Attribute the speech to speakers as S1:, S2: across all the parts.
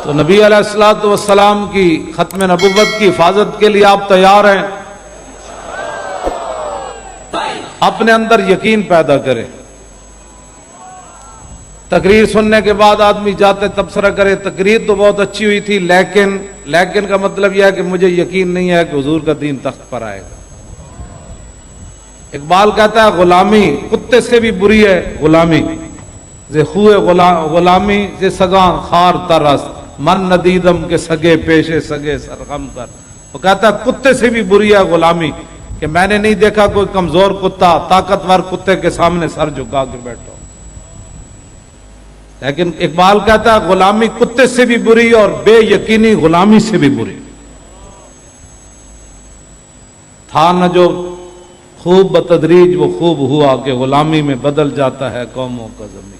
S1: تو نبی علیہ الصلوۃ والسلام کی ختم نبوت کی حفاظت کے لیے آپ تیار ہیں؟ اپنے اندر یقین پیدا کریں. تقریر سننے کے بعد آدمی جاتے تبصرہ کرے تقریر تو بہت اچھی ہوئی تھی لیکن کا مطلب یہ ہے کہ مجھے یقین نہیں ہے کہ حضور کا دین تخت پر آئے گا. اقبال کہتا ہے غلامی کتے سے بھی بری ہے غلامی، زے خوئے غلامی زے سگاں خار ترس من ندیدم کے سگے پیشے سگے سرغم کر. وہ کہتا ہے کتے سے بھی بری ہے غلامی کہ میں نے نہیں دیکھا کوئی کمزور کتا طاقتور کتے کے سامنے سر جھکا کے بیٹھا. لیکن اقبال کہتا ہے غلامی کتے سے بھی بری اور بے یقینی غلامی سے بھی بری. تھا نہ جو خوب بتدریج وہ خوب ہوا کہ غلامی میں بدل جاتا ہے قوموں کا زمین.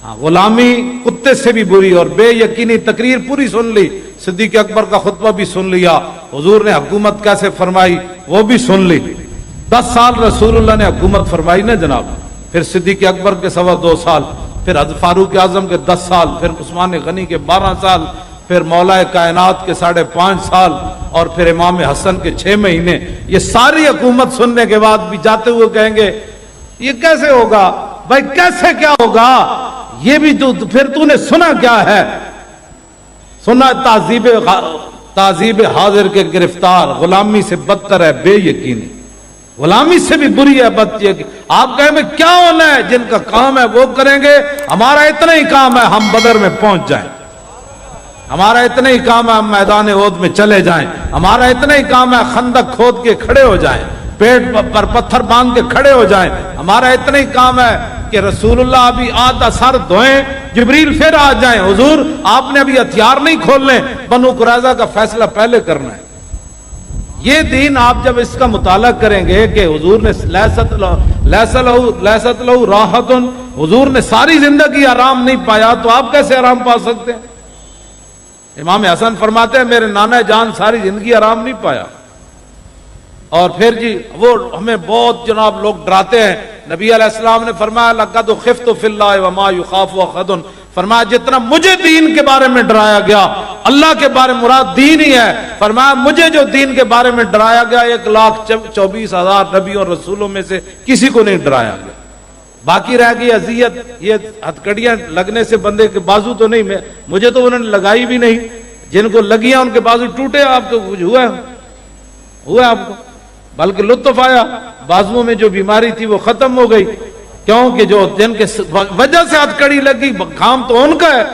S1: ہاں غلامی کتے سے بھی بری اور بے یقینی. تقریر پوری سن لی، صدیق اکبر کا خطبہ بھی سن لیا، حضور نے حکومت کیسے فرمائی وہ بھی سن لی. 10 سال رسول اللہ نے حکومت فرمائی نا جناب، پھر صدیق اکبر کے 2.25 سال، پھر فاروق اعظم کے 10 سال، پھر عثمان غنی کے 12 سال، پھر مولا کائنات کے 5.5 سال، اور پھر امام حسن کے 6 مہینے. یہ ساری حکومت سننے کے بعد بھی جاتے ہوئے کہیں گے یہ کیسے ہوگا؟ بھائی کیسے کیا ہوگا؟ یہ بھی تو پھر تو نے سنا کیا ہے؟ سنا تعذیب حاضر کے گرفتار، غلامی سے بدتر ہے بے یقینی، غلامی سے بھی بری ہے بد یقینی. آپ کہیں میں کیا ہونا ہے؟ جن کا کام ہے وہ کریں گے. ہمارا اتنا ہی کام ہے ہم بدر میں پہنچ جائیں، ہمارا اتنا ہی کام ہے ہم میدان احد میں چلے جائیں، ہمارا اتنا ہی کام ہے خندق کھود کے کھڑے ہو جائیں، پیٹ پر پتھر باندھ کے کھڑے ہو جائیں. ہمارا اتنا ہی کام ہے کہ رسول اللہ ابھی آدھا سر دھوئیں جبریل پھر آ جائیں، حضور آپ نے ابھی ہتھیار نہیں کھولنے، بنو قریظہ کا فیصلہ پہلے کرنا ہے. یہ دین آپ جب اس کا مطالعہ کریں گے کہ حضور نے لیست لہو راحت، حضور نے ساری زندگی آرام نہیں پایا تو آپ کیسے آرام پا سکتے ہیں؟ امام حسن فرماتے ہیں میرے نانا جان ساری زندگی آرام نہیں پایا. اور پھر جی وہ ہمیں بہت جناب لوگ ڈراتے ہیں. نبی علیہ السلام نے فرمایا لقد خفت فی اللہ وما یخاف احد، فرمایا جتنا مجھے دین کے بارے میں ڈرایا گیا، اللہ کے بارے میں مراد دین ہی ہے، فرمایا مجھے جو دین کے بارے میں ڈرایا گیا 1,24,000 نبیوں اور رسولوں میں سے کسی کو نہیں ڈرایا گیا. باقی رہ گئی اذیت، یہ ہتھکڑیاں لگنے سے بندے کے بازو تو نہیں، مجھے تو انہوں نے لگائی بھی نہیں، جن کو لگیاں ان کے بازو ٹوٹے. آپ کو ہوا آپ کو بلکہ لطف آیا، بازوؤں میں جو بیماری تھی وہ ختم ہو گئی. کیونکہ جو جن کے وجہ سے ہتھکڑی لگی کام تو ان کا ہے،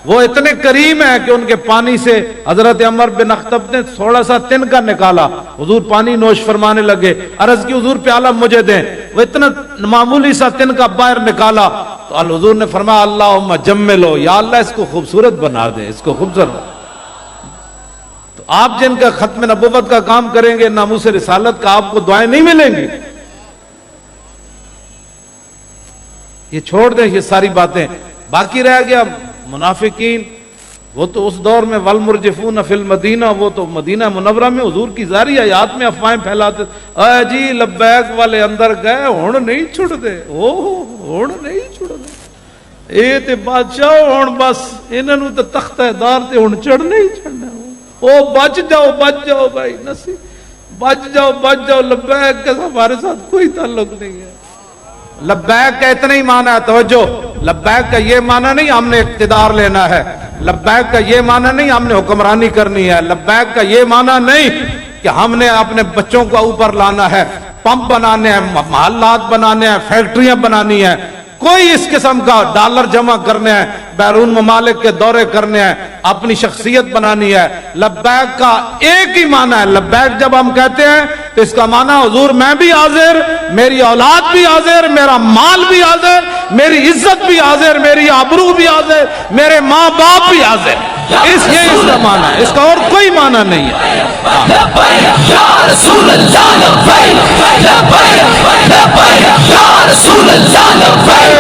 S1: وہ اتنے کریم ہے کہ ان کے پانی سے حضرت عمر بن اخطب نے تھوڑا سا تن کا نکالا، حضور پانی نوش فرمانے لگے، عرض کی حضور پیالہ مجھے دیں، وہ اتنا معمولی سا تن کا باہر نکالا تو حضور نے فرمایا اللہم جملو، یا اللہ اس کو خوبصورت بنا دے، اس کو خوبصورت. تو آپ جن کا ختم نبوت کا کام کریں گے، ناموس رسالت کا، آپ کو دعائیں نہیں ملیں گی. یہ چھوڑ دیں یہ ساری باتیں. باقی رہ گیا منافقین، وہ تو اس دور میں والمرجفون فی المدینہ، وہ تو مدینہ منورہ میں حضور کی ظاہری حیات میں افواہیں پھیلاتے، اے جی لبیک والے اندر گئے ہن نہیں چھڑ دے، ہن نہیں چھڑ دے، اے تے بادشاہ ہن بس انہاں نوں تے تختہ دار تے ہن چڑھنا ہی چڑھنا. او بچ جاؤ بھائی نصیب، بچ جاؤ لبیک کا ہمارے ساتھ کوئی تعلق نہیں ہے. لبیک کا اتنا ہی معنی ہے، توجہ، لبیک کا یہ معنی نہیں ہم نے اقتدار لینا ہے، لبیک کا یہ معنی نہیں ہم نے حکمرانی کرنی ہے، لبیک کا یہ معنی نہیں کہ ہم نے اپنے بچوں کو اوپر لانا ہے، پمپ بنانے ہیں، محلات بنانے ہیں، فیکٹریاں بنانی ہیں، کوئی اس قسم کا ڈالر جمع کرنے ہیں، بیرون ممالک کے دورے کرنے ہیں، اپنی شخصیت بنانی ہے. لبیک کا ایک ہی معنی ہے. لبیک جب ہم کہتے ہیں تو اس کا معنی حضور میں بھی حاضر، میری اولاد بھی حاضر، میرا مال بھی حاضر، میری عزت بھی حاضر، میری آبرو بھی حاضر، میرے ماں باپ بھی حاضر. یہ اس کا معنی ہے، اس کا اور کوئی معنی نہیں ہے.
S2: لبیک یا رسول اللہ لبیک، لبیک لبیک یا رسول اللہ لبیک،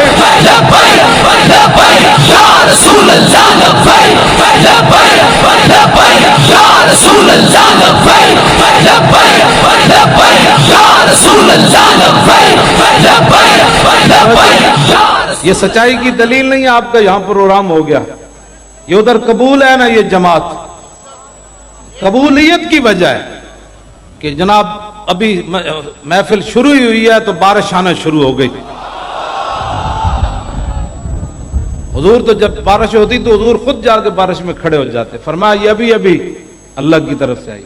S2: لبیک لبیک یا رسول اللہ لبیک، لبیک لبیک یا رسول اللہ لبیک، لبیک لبیک یا رسول اللہ لبیک، لبیک لبیک.
S1: یہ سچائی کی دلیل نہیں ہے آپ کا یہاں پروگرام ہو گیا. یہ ادھر قبول ہے نا، یہ جماعت قبولیت کی وجہ ہے کہ جناب ابھی محفل شروع ہی ہوئی ہے تو بارش آنا شروع ہو گئی. حضور تو جب بارش ہوتی تو حضور خود جا کے بارش میں کھڑے ہو جاتے. فرمایا یہ ابھی ابھی اللہ کی طرف سے آئی.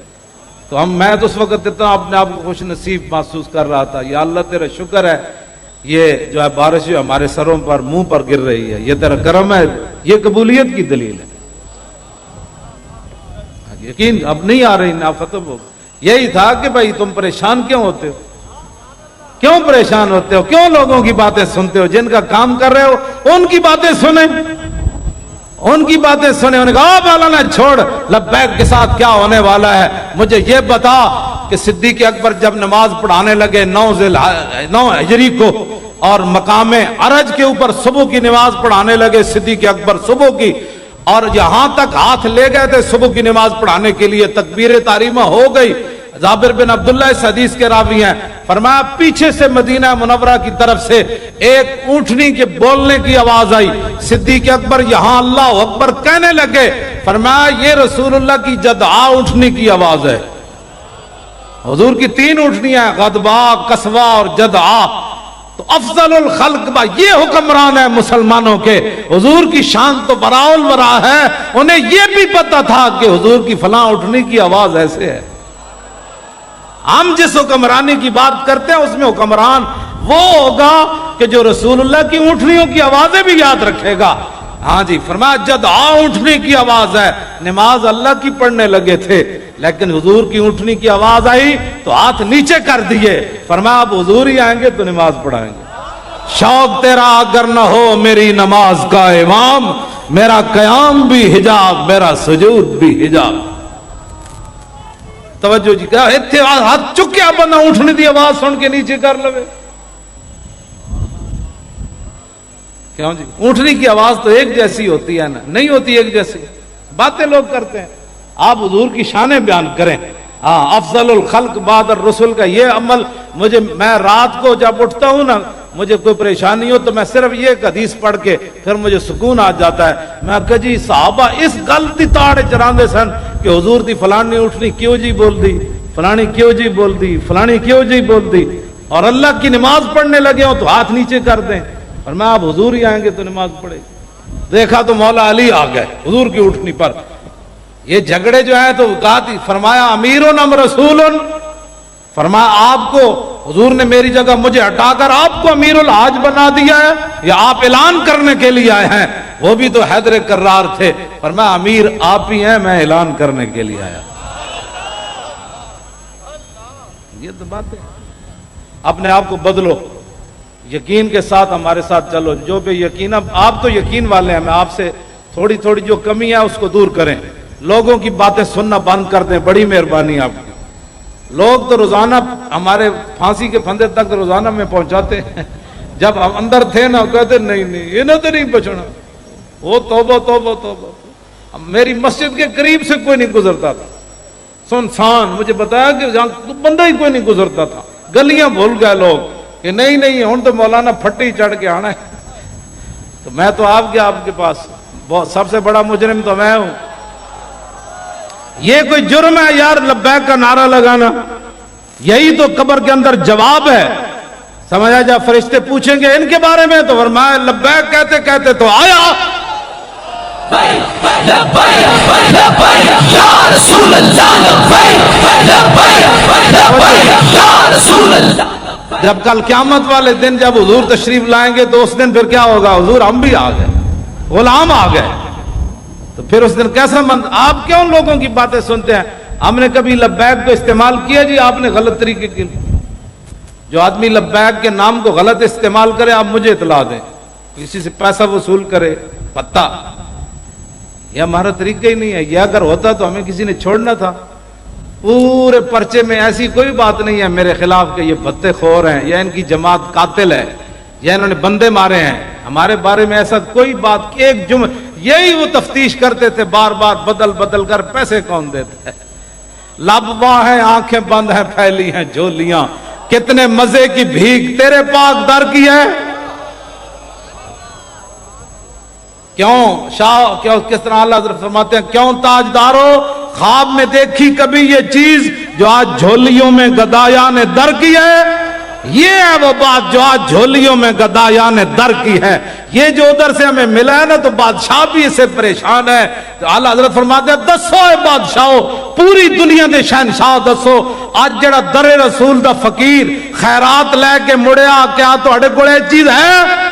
S1: تو میں تو اس وقت اتنا اپنے آپ کو خوش نصیب محسوس کر رہا تھا، یا اللہ تیرا شکر ہے یہ جو ہے بارش جو ہمارے سروں پر منہ پر گر رہی ہے، یہ تیرا کرم ہے، یہ قبولیت کی دلیل ہے. یقین اب نہیں آ رہی نا، ختم ہو. یہی تھا کہ بھائی تم پریشان کیوں ہوتے ہو، کیوں پریشان ہوتے ہو، کیوں لوگوں کی باتیں سنتے ہو؟ جن کا کام کر رہے ہو ان کی باتیں سنیں، ان کی باتیں سنیں. انہوں نے کہا مولانا چھوڑ، لبیک کے ساتھ کیا ہونے والا ہے، مجھے یہ بتا کہ صدیق اکبر جب نماز پڑھانے لگے 9 ہجری کو اور مقام عرج کے اوپر صبح کی نماز پڑھانے لگے صدیق اکبر صبح کی، اور یہاں تک ہاتھ لے گئے تھے صبح کی نماز پڑھانے کے لیے، تکبیر تحریمہ ہو گئی. جابر بن عبداللہ اس حدیث کے راوی ہیں. فرمایا پیچھے سے مدینہ منورہ کی طرف سے ایک اونٹنی کے بولنے کی آواز آئی. صدیق اکبر یہاں اللہ اکبر کہنے لگے. فرمایا یہ رسول اللہ کی جدعا اونٹنی کی آواز ہے. حضور کی 3 اونٹنیاں ہیں، غدبا، قصوہ اور جدعا. تو افضل الخلق با یہ حکمران ہے مسلمانوں کے. حضور کی شان تو براء البراء ہے. انہیں یہ بھی پتا تھا کہ حضور کی فلاں اونٹنی کی آواز ایسے ہے. ہم جس حکمرانی کی بات کرتے ہیں اس میں حکمران وہ ہوگا کہ جو رسول اللہ کی اونٹنیوں کی آوازیں بھی یاد رکھے گا. ہاں جی، فرمایا جدعا اونٹنی کی آواز ہے. نماز اللہ کی پڑھنے لگے تھے لیکن حضور کی اونٹنی کی آواز آئی تو ہاتھ نیچے کر دیے. فرمایا اب حضور ہی آئیں گے تو نماز پڑھائیں گے. شوق تیرا اگر نہ ہو میری نماز کا امام، میرا قیام بھی حجاب، میرا سجود بھی حجاب. توجہ جی، کیا ہاتھ چکیا بندہ اونٹنی دی آواز سن کے نیچے کر لوے. کیوں جی؟ اونٹنی کی آواز تو ایک جیسی ہوتی ہے نا؟ نہیں ہوتی ایک جیسی. باتیں لوگ کرتے ہیں. آپ حضور کی شانیں بیان کریں. ہاں، افضل الخلق بعد الرسل کا یہ عمل میں رات کو جب اٹھتا ہوں نا، مجھے کوئی پریشانی ہو تو میں صرف یہ ایک حدیث پڑھ کے پھر مجھے سکون آ جاتا ہے. میں کہا جی صحابہ اس غلطی تاڑے چراندے سن کہ حضور دی فلانی اٹھنی کیوں جی بول دی، فلانی کیوں جی بول دی، فلانی کیوں جی بول دی، اور اللہ کی نماز پڑھنے لگے ہوں تو ہاتھ نیچے کر دیں. اور میں آپ حضور ہی آئیں گے تو نماز پڑھے. دیکھا تو مولا علی آ گئے حضور کی اٹھنی پر. یہ جھگڑے جو ہیں تو فرمایا امیرن ام رسولن. فرمایا آپ کو حضور نے میری جگہ مجھے ہٹا کر آپ کو امیر الحاج بنا دیا ہے یا آپ اعلان کرنے کے لیے آئے ہیں؟ وہ بھی تو حیدر کرار تھے. فرمایا امیر آپ ہی ہیں، میں اعلان کرنے کے لیے آیا. یہ تو بات ہے. اپنے آپ کو بدلو، یقین کے ساتھ ہمارے ساتھ چلو. جو بے یقین، آپ تو یقین والے ہیں، میں آپ سے تھوڑی تھوڑی جو کمی ہے اس کو دور کریں. لوگوں کی باتیں سننا بند کر دیں. بڑی مہربانی آپ کی. لوگ تو روزانہ ہمارے پھانسی کے پھندے تک روزانہ میں پہنچاتے ہیں. جب ہم اندر تھے نا کہتے نہیں انہیں تو نہیں بچنا. وہ توبہ توبہ توبہ. میری مسجد کے قریب سے کوئی نہیں گزرتا تھا، سنسان. مجھے بتایا کہ جہاں بندہ ہی کوئی نہیں گزرتا تھا. گلیاں بھول گئے لوگ کہ نہیں ہوں تو مولانا پھٹی چڑھ کے آنا ہے. تو میں تو آپ کے پاس سب سے بڑا مجرم تو میں ہوں. یہ کوئی جرم ہے یار لبیک کا نعرہ لگانا؟ یہی تو قبر کے اندر جواب ہے. سمجھا جا، فرشتے پوچھیں گے ان کے بارے میں تو فرمایا لبیک کہتے کہتے تو آیا. جب کل قیامت والے دن جب حضور تشریف لائیں گے تو اس دن پھر کیا ہوگا؟ حضور ہم بھی آ گئے، غلام آ گئے. تو پھر اس دن کیسا آپ کیوں لوگوں کی باتیں سنتے ہیں؟ ہم نے کبھی لبیک کو استعمال کیا جی؟ آپ نے غلط طریقے کے. جو آدمی لبیک کے نام کو غلط استعمال کرے آپ مجھے اطلاع دیں. کسی سے پیسہ وصول کرے پتہ، یہ ہمارا طریقہ ہی نہیں ہے. یہ اگر ہوتا تو ہمیں کسی نے چھوڑنا تھا. پورے پرچے میں ایسی کوئی بات نہیں ہے میرے خلاف کہ یہ بھتے خور ہیں یا ان کی جماعت قاتل ہے یا انہوں نے بندے مارے ہیں. ہمارے بارے میں ایسا کوئی بات. ایک یہی وہ تفتیش کرتے تھے بار بار بدل بدل کر. پیسے کون دیتے ہیں؟ لب واہ ہیں، آنکھیں بند ہیں، پھیلی ہیں جھولیاں. کتنے مزے کی بھیک تیرے پاک در کی ہے. کیوں شاہ کیوں کس طرح اللہ حضرت فرماتے ہیں کیوں تاجدارو خواب میں دیکھی کبھی یہ چیز جو آج جھولیوں میں گدایان نے در کی ہے؟ یہ ہے وہ بات جو آج جھولیوں میں گدایان نے در کی ہے. یہ جو ادھر سے ہمیں ملا ہے نا تو بادشاہ بھی اس سے پریشان ہے. تو اعلی حضرت فرماتے ہیں دسو اے بادشاہو پوری دنیا دے شہنشاہ دسو اج جڑا در رسول دا فقیر خیرات لے کے مڑیا کیا تہاڈے کول یہ چیز ہے؟